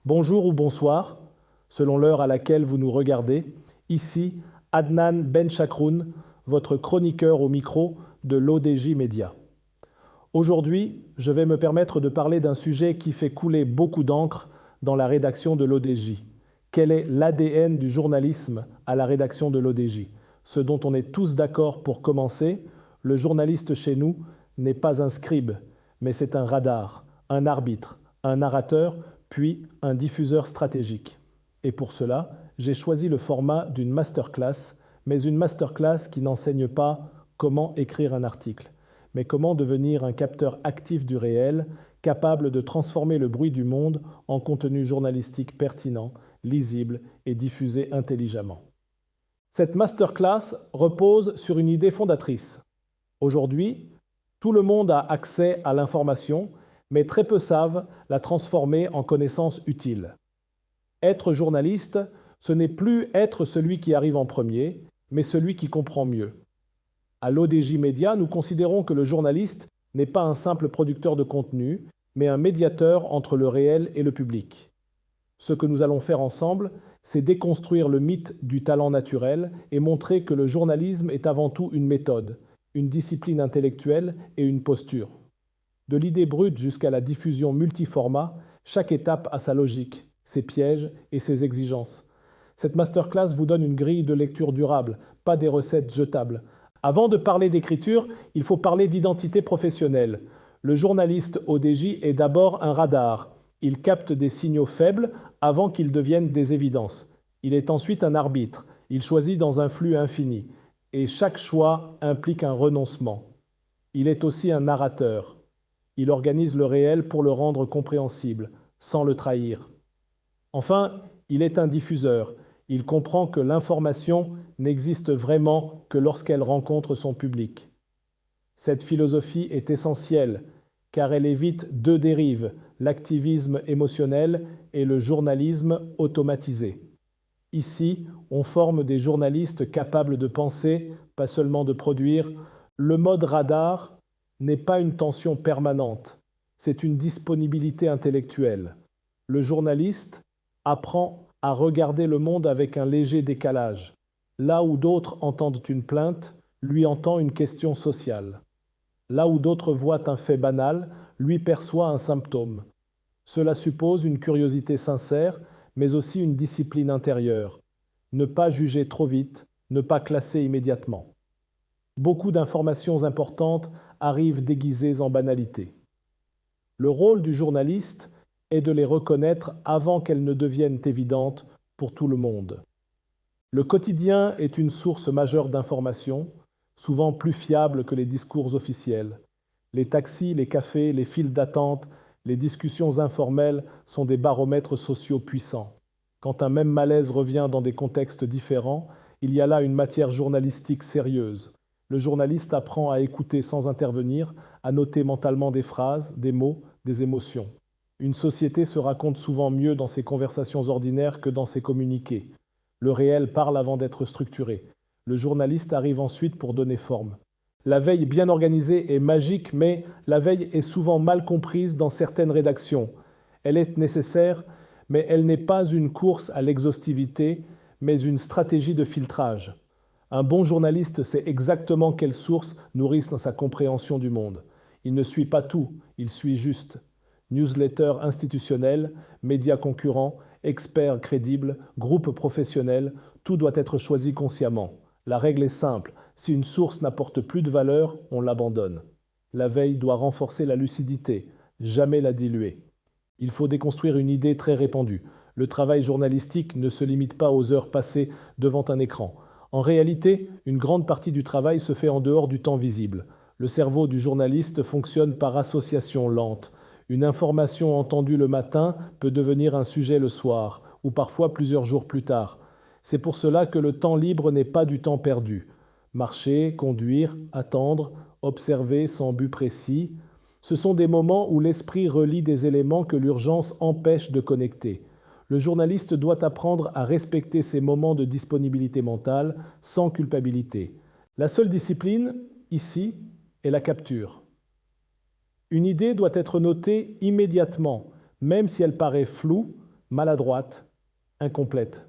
Bonjour ou bonsoir, selon l'heure à laquelle vous nous regardez. Ici, Adnan Benchakroun, votre chroniqueur au micro de l'ODJ Média. Aujourd'hui, je vais me permettre de parler d'un sujet qui fait couler beaucoup d'encre dans la rédaction de l'ODJ. Quel est l'ADN du journalisme à la rédaction de l'ODJ? Ce dont on est tous d'accord pour commencer, le journaliste chez nous n'est pas un scribe, mais c'est un radar, un arbitre, un narrateur, puis un diffuseur stratégique. Et pour cela, j'ai choisi le format d'une masterclass, mais une masterclass qui n'enseigne pas comment écrire un article, mais comment devenir un capteur actif du réel, capable de transformer le bruit du monde en contenu journalistique pertinent, lisible et diffusé intelligemment. Cette masterclass repose sur une idée fondatrice. Aujourd'hui, tout le monde a accès à l'information, mais très peu savent la transformer en connaissances utiles. Être journaliste, ce n'est plus être celui qui arrive en premier, mais celui qui comprend mieux. À l'ODJ Média, nous considérons que le journaliste n'est pas un simple producteur de contenu, mais un médiateur entre le réel et le public. Ce que nous allons faire ensemble, c'est déconstruire le mythe du talent naturel et montrer que le journalisme est avant tout une méthode, une discipline intellectuelle et une posture. De l'idée brute jusqu'à la diffusion multiformat, chaque étape a sa logique, ses pièges et ses exigences. Cette masterclass vous donne une grille de lecture durable, pas des recettes jetables. Avant de parler d'écriture, il faut parler d'identité professionnelle. Le journaliste ODJ est d'abord un radar. Il capte des signaux faibles avant qu'ils deviennent des évidences. Il est ensuite un arbitre. Il choisit dans un flux infini. Et chaque choix implique un renoncement. Il est aussi un narrateur. Il organise le réel pour le rendre compréhensible, sans le trahir. Enfin, il est un diffuseur. Il comprend que l'information n'existe vraiment que lorsqu'elle rencontre son public. Cette philosophie est essentielle, car elle évite deux dérives, l'activisme émotionnel et le journalisme automatisé. Ici, on forme des journalistes capables de penser, pas seulement de produire. Le mode radar n'est pas une tension permanente, c'est une disponibilité intellectuelle. Le journaliste apprend à regarder le monde avec un léger décalage. Là où d'autres entendent une plainte, lui entend une question sociale. Là où d'autres voient un fait banal, lui perçoit un symptôme. Cela suppose une curiosité sincère, mais aussi une discipline intérieure. Ne pas juger trop vite, ne pas classer immédiatement. Beaucoup d'informations importantes arrivent déguisées en banalité. Le rôle du journaliste est de les reconnaître avant qu'elles ne deviennent évidentes pour tout le monde. Le quotidien est une source majeure d'informations, souvent plus fiable que les discours officiels. Les taxis, les cafés, les files d'attente, les discussions informelles sont des baromètres sociaux puissants. Quand un même malaise revient dans des contextes différents, il y a là une matière journalistique sérieuse. Le journaliste apprend à écouter sans intervenir, à noter mentalement des phrases, des mots, des émotions. Une société se raconte souvent mieux dans ses conversations ordinaires que dans ses communiqués. Le réel parle avant d'être structuré. Le journaliste arrive ensuite pour donner forme. La veille bien organisée est magique, mais la veille est souvent mal comprise dans certaines rédactions. Elle est nécessaire, mais elle n'est pas une course à l'exhaustivité, mais une stratégie de filtrage. Un bon journaliste sait exactement quelles sources nourrissent dans sa compréhension du monde. Il ne suit pas tout, il suit juste. Newsletter institutionnel, médias concurrents, experts crédibles, groupes professionnels, tout doit être choisi consciemment. La règle est simple, si une source n'apporte plus de valeur, on l'abandonne. La veille doit renforcer la lucidité, jamais la diluer. Il faut déconstruire une idée très répandue. Le travail journalistique ne se limite pas aux heures passées devant un écran. En réalité, une grande partie du travail se fait en dehors du temps visible. Le cerveau du journaliste fonctionne par association lente. Une information entendue le matin peut devenir un sujet le soir, ou parfois plusieurs jours plus tard. C'est pour cela que le temps libre n'est pas du temps perdu. Marcher, conduire, attendre, observer sans but précis, ce sont des moments où l'esprit relie des éléments que l'urgence empêche de connecter. Le journaliste doit apprendre à respecter ces moments de disponibilité mentale sans culpabilité. La seule discipline, ici, est la capture. Une idée doit être notée immédiatement, même si elle paraît floue, maladroite, incomplète.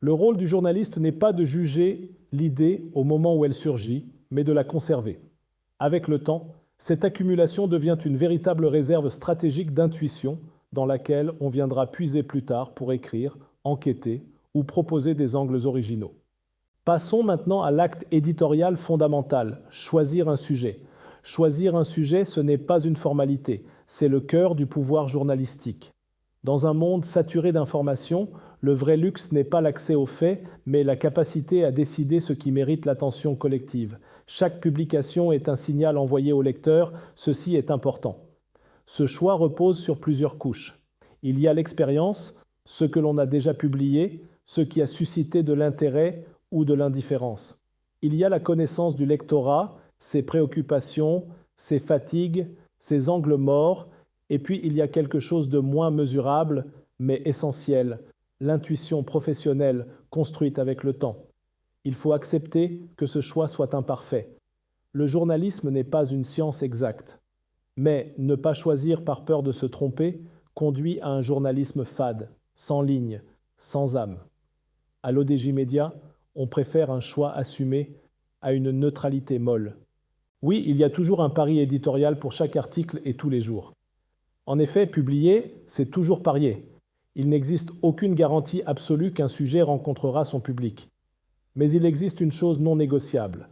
Le rôle du journaliste n'est pas de juger l'idée au moment où elle surgit, mais de la conserver. Avec le temps, cette accumulation devient une véritable réserve stratégique d'intuition dans laquelle on viendra puiser plus tard pour écrire, enquêter ou proposer des angles originaux. Passons maintenant à l'acte éditorial fondamental, choisir un sujet. Choisir un sujet, ce n'est pas une formalité, c'est le cœur du pouvoir journalistique. Dans un monde saturé d'informations, le vrai luxe n'est pas l'accès aux faits, mais la capacité à décider ce qui mérite l'attention collective. Chaque publication est un signal envoyé au lecteur, ceci est important. Ce choix repose sur plusieurs couches. Il y a l'expérience, ce que l'on a déjà publié, ce qui a suscité de l'intérêt ou de l'indifférence. Il y a la connaissance du lectorat, ses préoccupations, ses fatigues, ses angles morts, et puis il y a quelque chose de moins mesurable, mais essentiel, l'intuition professionnelle construite avec le temps. Il faut accepter que ce choix soit imparfait. Le journalisme n'est pas une science exacte, mais ne pas choisir par peur de se tromper conduit à un journalisme fade, sans ligne, sans âme. À l'ODJ Média, on préfère un choix assumé à une neutralité molle. Oui, il y a toujours un pari éditorial pour chaque article et tous les jours. En effet, publier, c'est toujours parier. Il n'existe aucune garantie absolue qu'un sujet rencontrera son public. Mais il existe une chose non négociable,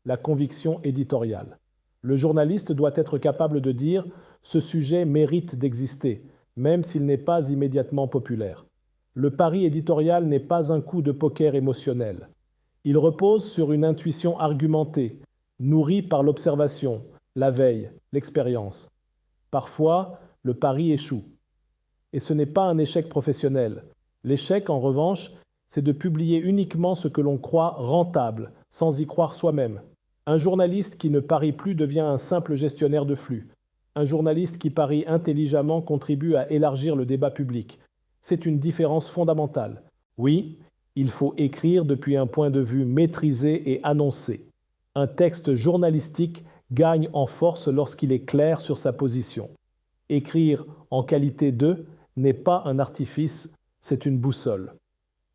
la conviction éditoriale. Le journaliste doit être capable de dire « ce sujet mérite d'exister », même s'il n'est pas immédiatement populaire. Le pari éditorial n'est pas un coup de poker émotionnel. Il repose sur une intuition argumentée, nourrie par l'observation, la veille, l'expérience. Parfois, le pari échoue. Et ce n'est pas un échec professionnel. L'échec, en revanche, c'est de publier uniquement ce que l'on croit rentable, sans y croire soi-même. Un journaliste qui ne parie plus devient un simple gestionnaire de flux. Un journaliste qui parie intelligemment contribue à élargir le débat public. C'est une différence fondamentale. Oui, il faut écrire depuis un point de vue maîtrisé et annoncé. Un texte journalistique gagne en force lorsqu'il est clair sur sa position. Écrire en qualité de n'est pas un artifice, c'est une boussole.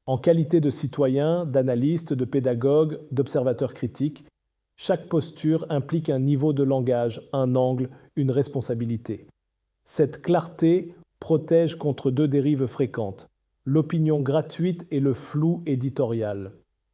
En qualité de citoyen, d'analyste, de pédagogue, d'observateur critique, chaque posture implique un niveau de langage, un angle, une responsabilité. Cette clarté protège contre deux dérives fréquentes, l'opinion gratuite et le flou éditorial.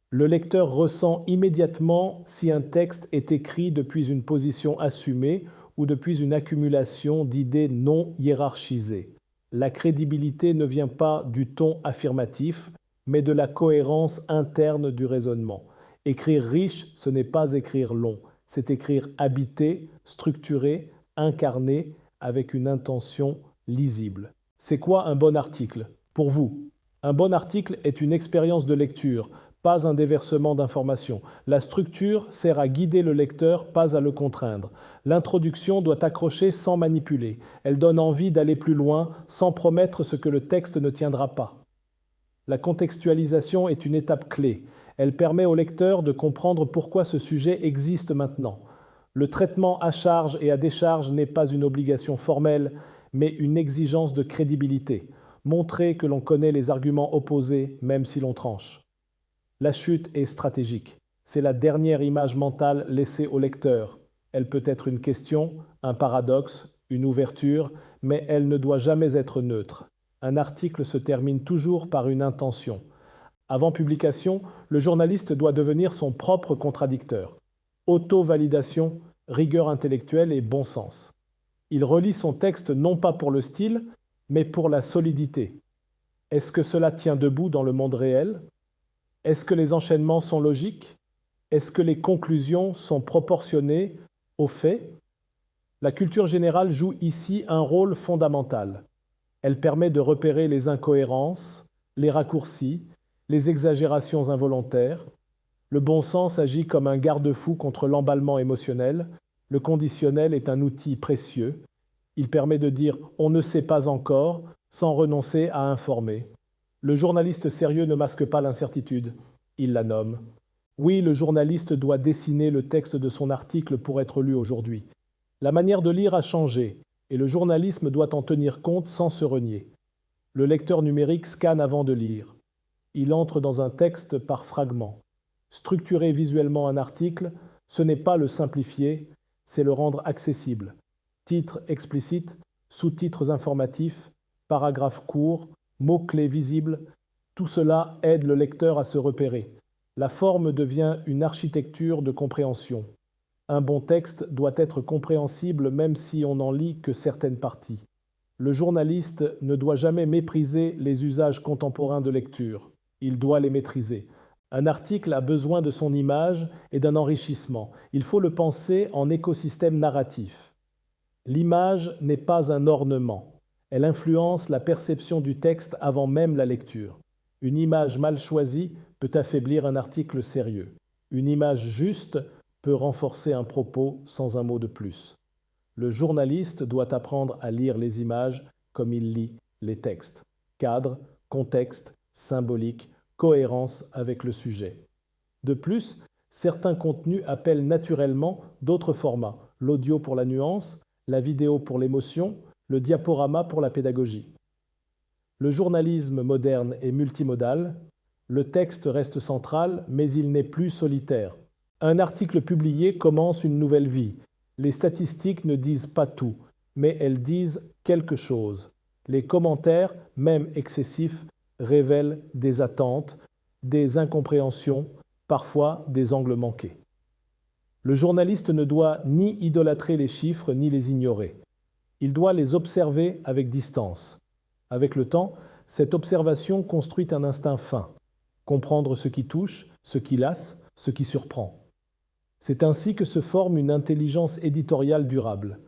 Le lecteur ressent immédiatement si un texte est écrit depuis une position assumée ou depuis une accumulation d'idées non hiérarchisées. La crédibilité ne vient pas du ton affirmatif, mais de la cohérence interne du raisonnement. Écrire riche, ce n'est pas écrire long, c'est écrire habité, structuré, incarné, avec une intention lisible. C'est quoi un bon article? Pour vous, un bon article est une expérience de lecture, pas un déversement d'informations. La structure sert à guider le lecteur, pas à le contraindre. L'introduction doit accrocher sans manipuler. Elle donne envie d'aller plus loin sans promettre ce que le texte ne tiendra pas. La contextualisation est une étape clé. Elle permet au lecteur de comprendre pourquoi ce sujet existe maintenant. Le traitement à charge et à décharge n'est pas une obligation formelle, mais une exigence de crédibilité. Montrer que l'on connaît les arguments opposés, même si l'on tranche. La chute est stratégique. C'est la dernière image mentale laissée au lecteur. Elle peut être une question, un paradoxe, une ouverture, mais elle ne doit jamais être neutre. Un article se termine toujours par une intention. Avant publication, le journaliste doit devenir son propre contradicteur. Auto-validation, rigueur intellectuelle et bon sens. Il relit son texte non pas pour le style, mais pour la solidité. Est-ce que cela tient debout dans le monde réel? Est-ce que les enchaînements sont logiques? Est-ce que les conclusions sont proportionnées aux faits? La culture générale joue ici un rôle fondamental. Elle permet de repérer les incohérences, les raccourcis, les exagérations involontaires. Le bon sens agit comme un garde-fou contre l'emballement émotionnel. Le conditionnel est un outil précieux. Il permet de dire « on ne sait pas encore » sans renoncer à informer. Le journaliste sérieux ne masque pas l'incertitude, il la nomme. Oui, le journaliste doit dessiner le texte de son article pour être lu aujourd'hui. La manière de lire a changé, et le journalisme doit en tenir compte sans se renier. Le lecteur numérique scanne avant de lire. Il entre dans un texte par fragments. Structurer visuellement un article, ce n'est pas le simplifier, c'est le rendre accessible. Titres explicites, sous-titres informatifs, paragraphes courts, mots-clés visibles, tout cela aide le lecteur à se repérer. La forme devient une architecture de compréhension. Un bon texte doit être compréhensible même si on n'en lit que certaines parties. Le journaliste ne doit jamais mépriser les usages contemporains de lecture. Il doit les maîtriser. Un article a besoin de son image et d'un enrichissement. Il faut le penser en écosystème narratif. L'image n'est pas un ornement. Elle influence la perception du texte avant même la lecture. Une image mal choisie peut affaiblir un article sérieux. Une image juste peut renforcer un propos sans un mot de plus. Le journaliste doit apprendre à lire les images comme il lit les textes. Cadre, contexte, symbolique, cohérence avec le sujet. De plus, certains contenus appellent naturellement d'autres formats, l'audio pour la nuance, la vidéo pour l'émotion, le diaporama pour la pédagogie. Le journalisme moderne est multimodal, le texte reste central, mais il n'est plus solitaire. Un article publié commence une nouvelle vie. Les statistiques ne disent pas tout, mais elles disent quelque chose. Les commentaires, même excessifs, révèlent des attentes, des incompréhensions, parfois des angles manqués. Le journaliste ne doit ni idolâtrer les chiffres ni les ignorer. Il doit les observer avec distance. Avec le temps, cette observation construit un instinct fin, comprendre ce qui touche, ce qui lasse, ce qui surprend. C'est ainsi que se forme une intelligence éditoriale durable.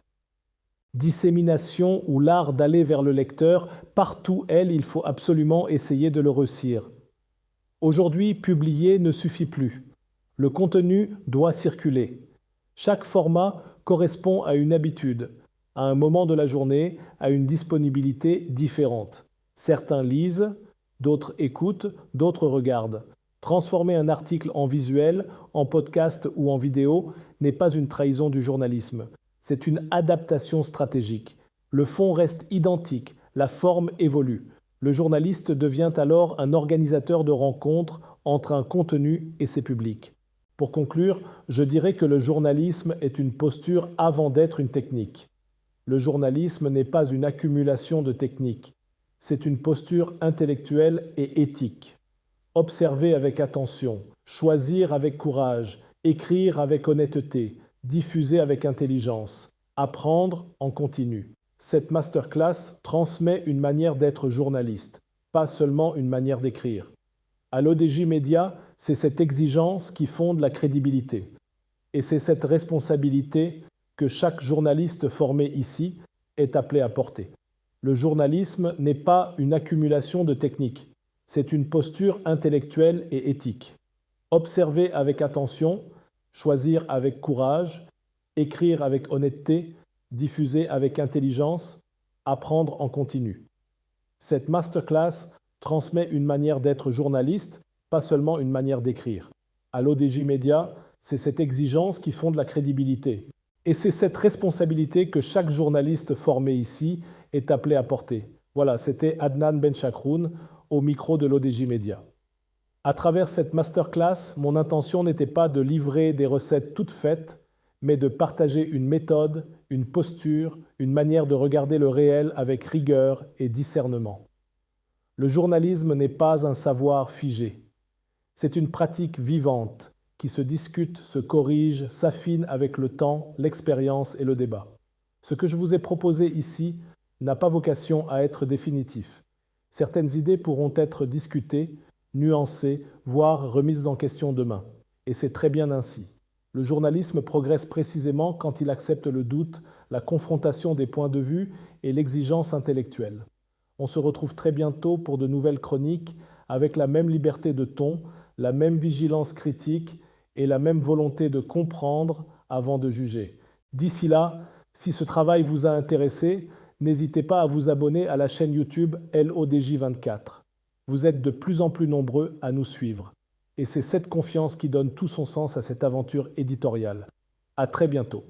Dissémination ou l'art d'aller vers le lecteur, partout il faut absolument essayer de le réussir. Aujourd'hui, publier ne suffit plus. Le contenu doit circuler. Chaque format correspond à une habitude, à un moment de la journée, à une disponibilité différente. Certains lisent, d'autres écoutent, d'autres regardent. Transformer un article en visuel, en podcast ou en vidéo n'est pas une trahison du journalisme. C'est une adaptation stratégique. Le fond reste identique, la forme évolue. Le journaliste devient alors un organisateur de rencontres entre un contenu et ses publics. Pour conclure, je dirais que le journalisme est une posture avant d'être une technique. Le journalisme n'est pas une accumulation de techniques. C'est une posture intellectuelle et éthique. Observer avec attention, choisir avec courage, écrire avec honnêteté, diffuser avec intelligence, apprendre en continu. Cette masterclass transmet une manière d'être journaliste, pas seulement une manière d'écrire. À l'ODJ Média, c'est cette exigence qui fonde la crédibilité. Et c'est cette responsabilité que chaque journaliste formé ici est appelé à porter. Le journalisme n'est pas une accumulation de techniques, c'est une posture intellectuelle et éthique. Observer avec attention, choisir avec courage, écrire avec honnêteté, diffuser avec intelligence, apprendre en continu. Cette masterclass transmet une manière d'être journaliste, pas seulement une manière d'écrire. À l'ODJ Média, c'est cette exigence qui fonde la crédibilité. Et c'est cette responsabilité que chaque journaliste formé ici est appelé à porter. Voilà, c'était Adnan Benchakroun au micro de l'ODJ Média. À travers cette masterclass, mon intention n'était pas de livrer des recettes toutes faites, mais de partager une méthode, une posture, une manière de regarder le réel avec rigueur et discernement. Le journalisme n'est pas un savoir figé. C'est une pratique vivante qui se discute, se corrige, s'affine avec le temps, l'expérience et le débat. Ce que je vous ai proposé ici n'a pas vocation à être définitif. Certaines idées pourront être discutées, nuancées, voire remises en question demain. Et c'est très bien ainsi. Le journalisme progresse précisément quand il accepte le doute, la confrontation des points de vue et l'exigence intellectuelle. On se retrouve très bientôt pour de nouvelles chroniques avec la même liberté de ton, la même vigilance critique et la même volonté de comprendre avant de juger. D'ici là, si ce travail vous a intéressé, n'hésitez pas à vous abonner à la chaîne YouTube LODJ24. Vous êtes de plus en plus nombreux à nous suivre. Et c'est cette confiance qui donne tout son sens à cette aventure éditoriale. À très bientôt.